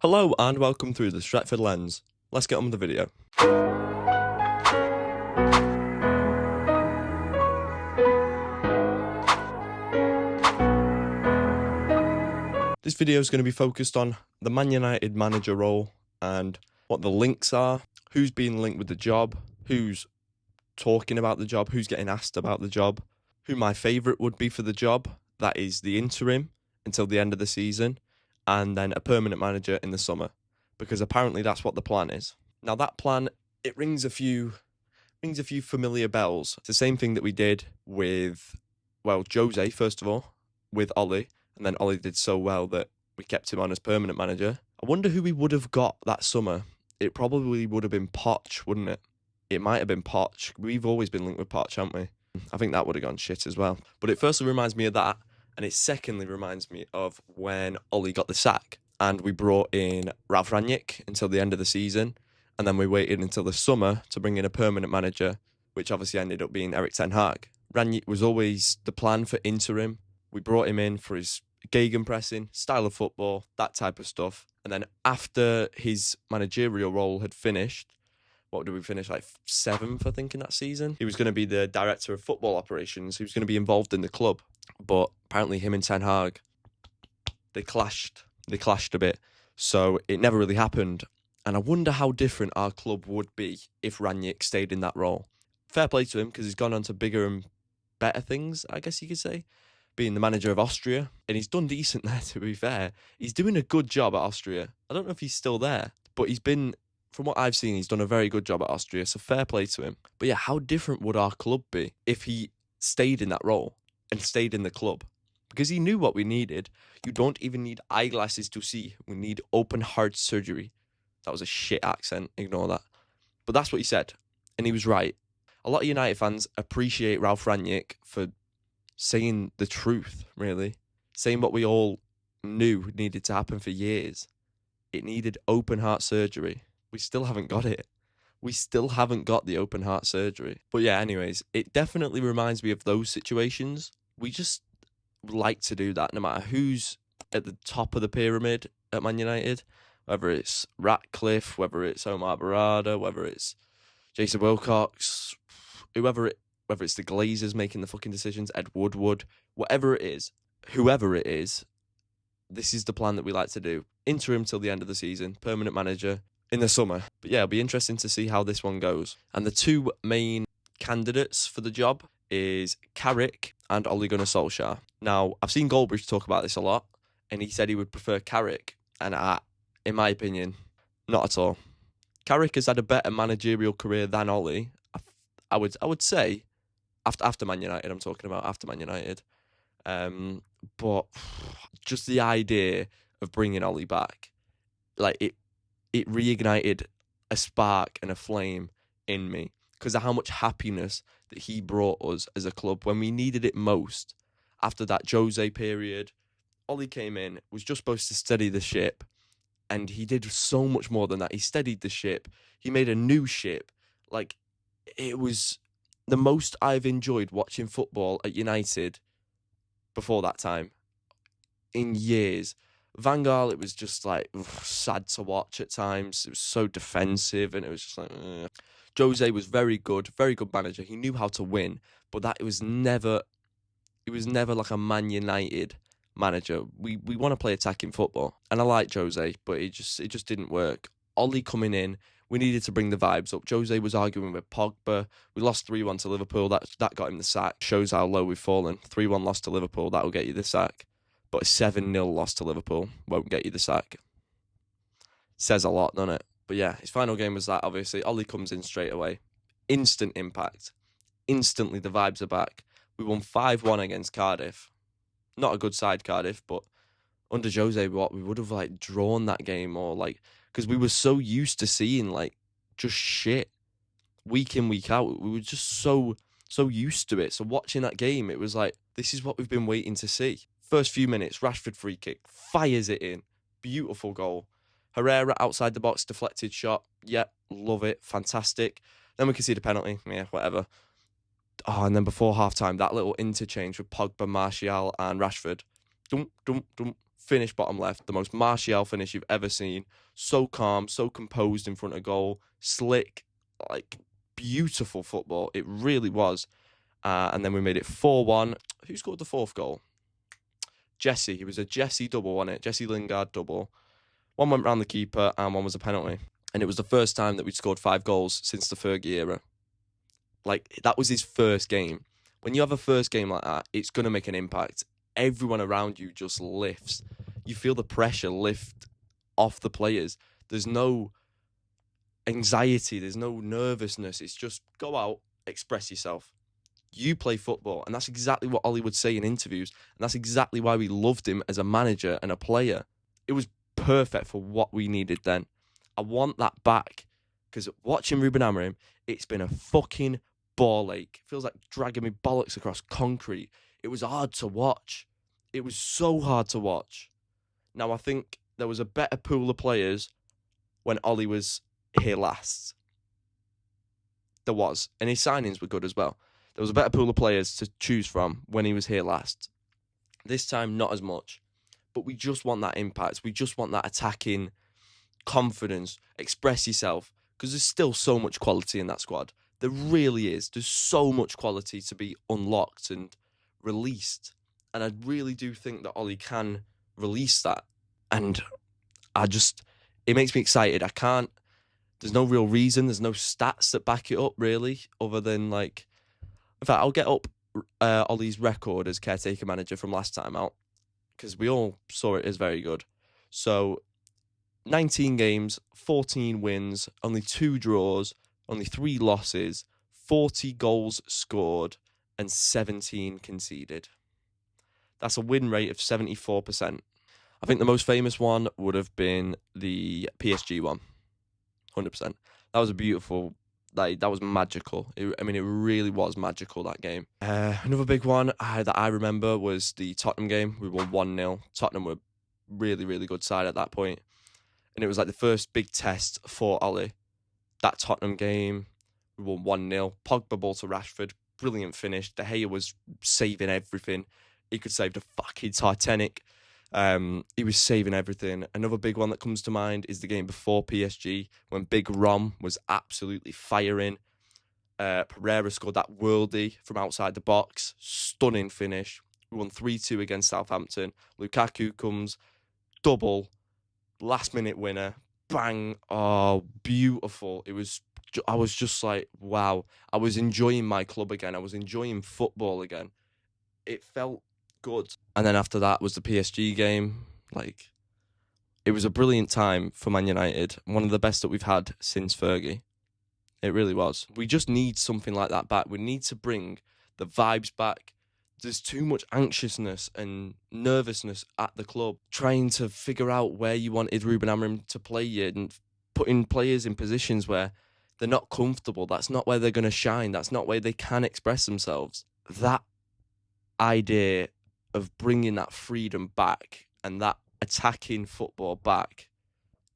Hello and welcome through the Stretford Lens. Let's get on with the video. This video is going to be focused on the Man United manager role and what the links are, who's being linked with the job, who's talking about the job, who's getting asked about the job, who my favourite would be for the job, that is the interim until the end of the season, and then a permanent manager in the summer, because apparently that's what the plan is. Now that plan, it rings a few familiar bells. It's the same thing that we did with, Jose first of all, with Ollie, and then Ollie did so well that we kept him on as permanent manager. I wonder who we would have got that summer. It probably would have been Poch, wouldn't it? It might have been Poch. We've always been linked with Poch, haven't we? I think that would have gone shit as well. But it firstly reminds me of that, and it secondly reminds me of when Ollie got the sack and we brought in Ralf Rangnick until the end of the season, and then we waited until the summer to bring in a permanent manager, which obviously ended up being Erik ten Hag. Rangnick was always the plan for interim. We brought him in for his gegenpressing, style of football, that type of stuff. And then after his managerial role had finished, what did we finish, like 7th, I think, in that season? He was going to be the director of football operations. He was going to be involved in the club. But apparently him and Ten Hag, they clashed. They clashed a bit. So it never really happened. And I wonder how different our club would be if Rangnick stayed in that role. Fair play to him, because he's gone on to bigger and better things, I guess you could say. Being the manager of Austria. And he's done decent there, to be fair. He's doing a good job at Austria. I don't know if he's still there, but he's been, from what I've seen, he's done a very good job at Austria, so fair play to him. But yeah, how different would our club be if he stayed in that role and stayed in the club? Because he knew what we needed. You don't even need eyeglasses to see. We need open heart surgery. That was a shit accent, ignore that. But that's what he said, and he was right. A lot of United fans appreciate Ralf Rangnick for saying the truth, really. Saying what we all knew needed to happen for years. It needed open heart surgery. We still haven't got it. We still haven't got the open heart surgery. But yeah, anyways, it definitely reminds me of those situations. We just like to do that no matter who's at the top of the pyramid at Man United. Whether it's Ratcliffe, whether it's Omar Barada, whether it's Jason Wilcox, whether it's the Glazers making the fucking decisions, Ed Woodward, whatever it is, whoever it is, this is the plan that we like to do. Interim till the end of the season, permanent manager in the summer. But yeah, it'll be interesting to see how this one goes. And the two main candidates for the job is Carrick and Ole Gunnar Solskjaer. Now, I've seen Goldbridge talk about this a lot, and he said he would prefer Carrick, and in my opinion, not at all. Carrick has had a better managerial career than Ole. I would say, after Man United, I'm talking about after Man United. But just the idea of bringing Ole back, like it reignited a spark and a flame in me because of how much happiness that he brought us as a club when we needed it most. After that Jose period, Ole came in, was just supposed to steady the ship, and he did so much more than that. He steadied the ship. He made a new ship. Like, it was the most I've enjoyed watching football at United before that time in years. Van Gaal, it was just like sad to watch at times. It was so defensive, and it was just like Jose was very good manager. He knew how to win, but it was never like a Man United manager. We want to play attacking football, and I like Jose, but it just didn't work. Ole coming in, we needed to bring the vibes up. Jose was arguing with Pogba. We lost 3-1 to Liverpool. That got him the sack. Shows how low we've fallen. 3-1 loss to Liverpool, that'll get you the sack. But a 7-0 loss to Liverpool won't get you the sack. Says a lot, doesn't it? But yeah, his final game was that, obviously. Ole comes in straight away. Instant impact. Instantly, the vibes are back. We won 5-1 against Cardiff. Not a good side, Cardiff, but under Jose, we would have like drawn that game, or like, because we were so used to seeing like just shit week in, week out. We were just so used to it. So watching that game, it was like, this is what we've been waiting to see. First few minutes, Rashford free kick, fires it in. Beautiful goal. Herrera outside the box, deflected shot. Yep, love it. Fantastic. Then we can see the penalty. Yeah, whatever. Oh, and then before half-time, that little interchange with Pogba, Martial and Rashford. Dum, dum, dum. finish bottom left, the most Martial finish you've ever seen. So calm, so composed in front of goal, slick, like beautiful football. It really was. And then we made it 4-1. Who scored the fourth goal? Jesse. It was a Jesse double, wasn't it? Jesse Lingard double. One went round the keeper and one was a penalty. And it was the first time that we'd scored 5 goals since the Fergie era. Like, that was his first game. When you have a first game like that, it's going to make an impact. Everyone around you just lifts. You feel the pressure lift off the players. There's no anxiety. There's no nervousness. It's just go out, express yourself. You play football. And that's exactly what Ollie would say in interviews. And that's exactly why we loved him as a manager and a player. It was perfect for what we needed then. I want that back. Because watching Ruben Amorim, it's been a fucking ball ache. It feels like dragging me bollocks across concrete. It was hard to watch. It was so hard to watch. Now, I think there was a better pool of players when Ollie was here last. There was. And his signings were good as well. There was a better pool of players to choose from when he was here last. This time, not as much. But we just want that impact. We just want that attacking confidence. Express yourself. Because there's still so much quality in that squad. There really is. There's so much quality to be unlocked and released. And I really do think that Ollie can release that. And it makes me excited. There's no real reason. There's no stats that back it up, really, other than, like, in fact, I'll get up Ollie's record as caretaker manager from last time out, because we all saw it as very good. So, 19 games, 14 wins, only 2 draws, only 3 losses, 40 goals scored, and 17 conceded. That's a win rate of 74%. I think the most famous one would have been the PSG one. 100%. That was a beautiful, that was magical. It really was magical, that game. Another big one that I remember was the Tottenham game. We won 1-0. Tottenham were really, really good side at that point. And it was like the first big test for Ollie. That Tottenham game, we won 1-0. Pogba ball to Rashford. Brilliant finish. De Gea was saving everything. He could save the fucking Titanic. He was saving everything. Another big one that comes to mind is the game before PSG when Big Rom was absolutely firing. Pereira scored that worldie from outside the box. Stunning finish. We won 3-2 against Southampton. Lukaku comes, double, last minute winner. Bang. Oh, beautiful. I was just like, wow. I was enjoying my club again. I was enjoying football again. It felt good. And then after that was the PSG game. Like, it was a brilliant time for Man United. One of the best that we've had since Fergie. It really was. We just need something like that back. We need to bring the vibes back. There's too much anxiousness and nervousness at the club, trying to figure out where you wanted Ruben Amorim to play you and putting players in positions where they're not comfortable. That's not where they're going to shine. That's not where they can express themselves. That idea of bringing that freedom back and that attacking football back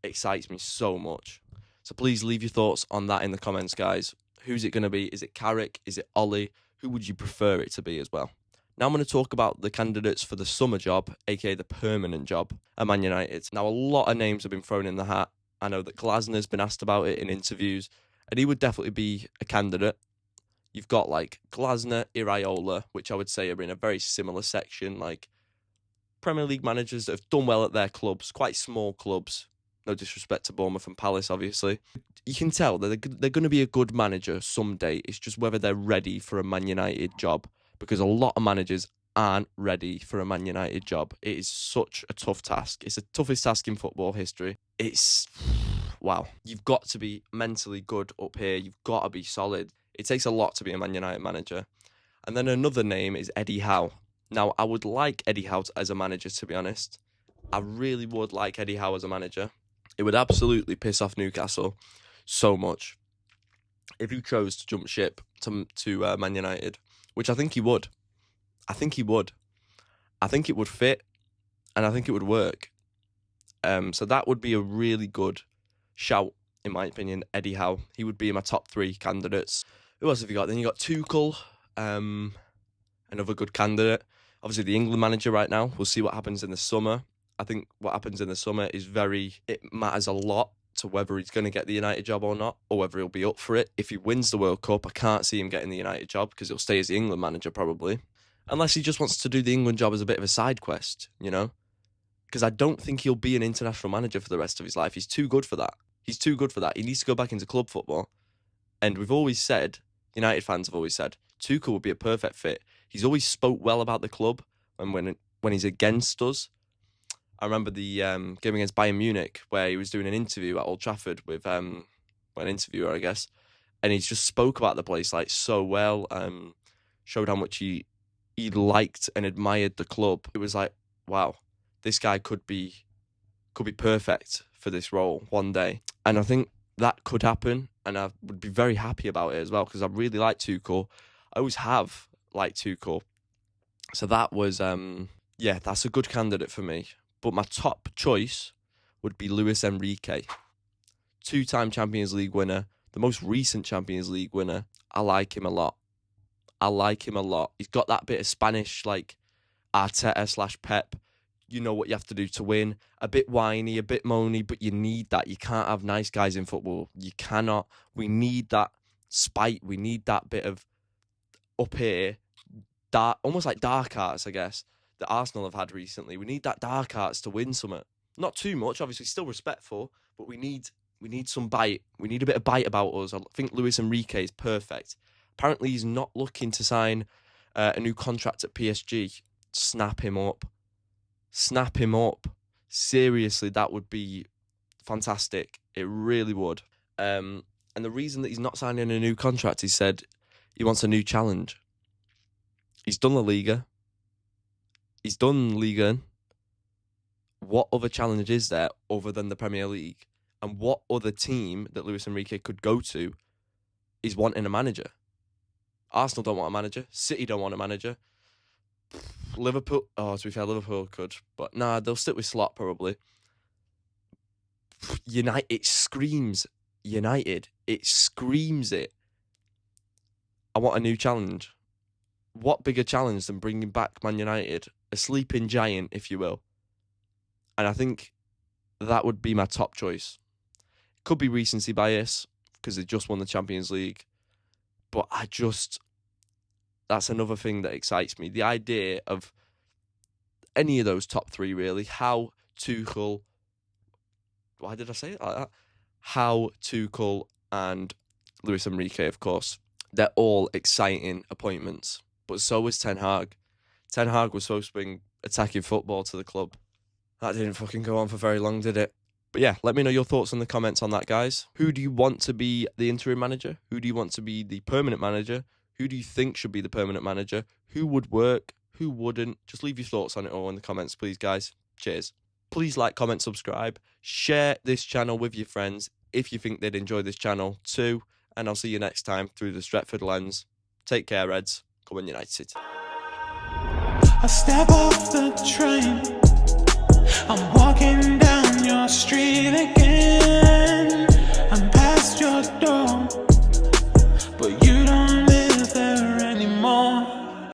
excites me so much. So please leave your thoughts on that in the comments, guys. Who's it going to be? Is it Carrick? Is it Ollie? Who would you prefer it to be as well? Now I'm going to talk about the candidates for the summer job, aka the permanent job at Man United. Now, a lot of names have been thrown in the hat. I know that Glasner's been asked about it in interviews, and he would definitely be a candidate. You've got like Glasner, Iraola, which I would say are in a very similar section, like Premier League managers that have done well at their clubs, quite small clubs. No disrespect to Bournemouth and Palace, obviously. You can tell that they're going to be a good manager someday. It's just whether they're ready for a Man United job, because a lot of managers aren't ready for a Man United job. It is such a tough task. It's the toughest task in football history. Wow. You've got to be mentally good up here. You've got to be solid. It takes a lot to be a Man United manager. And then another name is Eddie Howe. Now, I would like Eddie Howe as a manager, to be honest. I really would like Eddie Howe as a manager. It would absolutely piss off Newcastle so much if he chose to jump ship to Man United, which I think he would. I think it would fit, and I think it would work. So that would be a really good shout, in my opinion, Eddie Howe. He would be in my top 3 candidates. Who else have you got? Then you got Tuchel, another good candidate. Obviously, the England manager right now. We'll see what happens in the summer. I think what happens in the summer it matters a lot to whether he's going to get the United job or not, or whether he'll be up for it. If he wins the World Cup, I can't see him getting the United job because he'll stay as the England manager probably. Unless he just wants to do the England job as a bit of a side quest, you know? Because I don't think he'll be an international manager for the rest of his life. He's too good for that. He's too good for that. He needs to go back into club football. And we've always said, United fans have always said, Tuchel would be a perfect fit. He's always spoke well about the club, and when he's against us. I remember the game against Bayern Munich where he was doing an interview at Old Trafford with an interviewer, I guess, and he just spoke about the place like so well, showed how much he liked and admired the club. It was like, wow, this guy could be perfect for this role one day. And I think that could happen, and I would be very happy about it as well because I really like Tuchel. I always have liked Tuchel. So that was, that's a good candidate for me. But my top choice would be Luis Enrique. 2-time Champions League winner, the most recent Champions League winner. I like him a lot. He's got that bit of Spanish, like Arteta/Pep. You know what you have to do to win. A bit whiny, a bit moany, but you need that. You can't have nice guys in football. You cannot. We need that spite. We need that bit of up here, dark, almost like dark arts, I guess, that Arsenal have had recently. We need that dark arts to win something. Not too much, obviously, still respectful, but we need some bite. We need a bit of bite about us. I think Luis Enrique is perfect. Apparently, he's not looking to sign a new contract at PSG. Snap him up. Seriously, that would be fantastic. It really would. And the reason that he's not signing a new contract, he said he wants a new challenge. He's done La Liga. He's done Liga. What other challenge is there other than the Premier League? And what other team that Luis Enrique could go to is wanting a manager? Arsenal don't want a manager. City don't want a manager. Liverpool, to be fair, Liverpool could. But nah, they'll stick with Slot probably. United, it screams United. It screams it. I want a new challenge. What bigger challenge than bringing back Man United? A sleeping giant, if you will. And I think that would be my top choice. Could be recency bias because they just won the Champions League. But that's another thing that excites me. The idea of any of those top three, really. How Tuchel... Why did I say it like that? How Tuchel and Luis Enrique, of course. They're all exciting appointments. But so was Ten Hag. Ten Hag was supposed to bring attacking football to the club. That didn't fucking go on for very long, did it? But yeah, let me know your thoughts in the comments on that, guys. Who do you want to be the interim manager? Who do you want to be the permanent manager? Who do you think should be the permanent manager? Who would work? Who wouldn't? Just leave your thoughts on it all in the comments, please, guys. Cheers. Please like, comment, subscribe. Share this channel with your friends if you think they'd enjoy this channel too. And I'll see you next time through the Stretford lens. Take care, Reds. Come on, United. I step off the train. I'm walking down your street again. I'm past your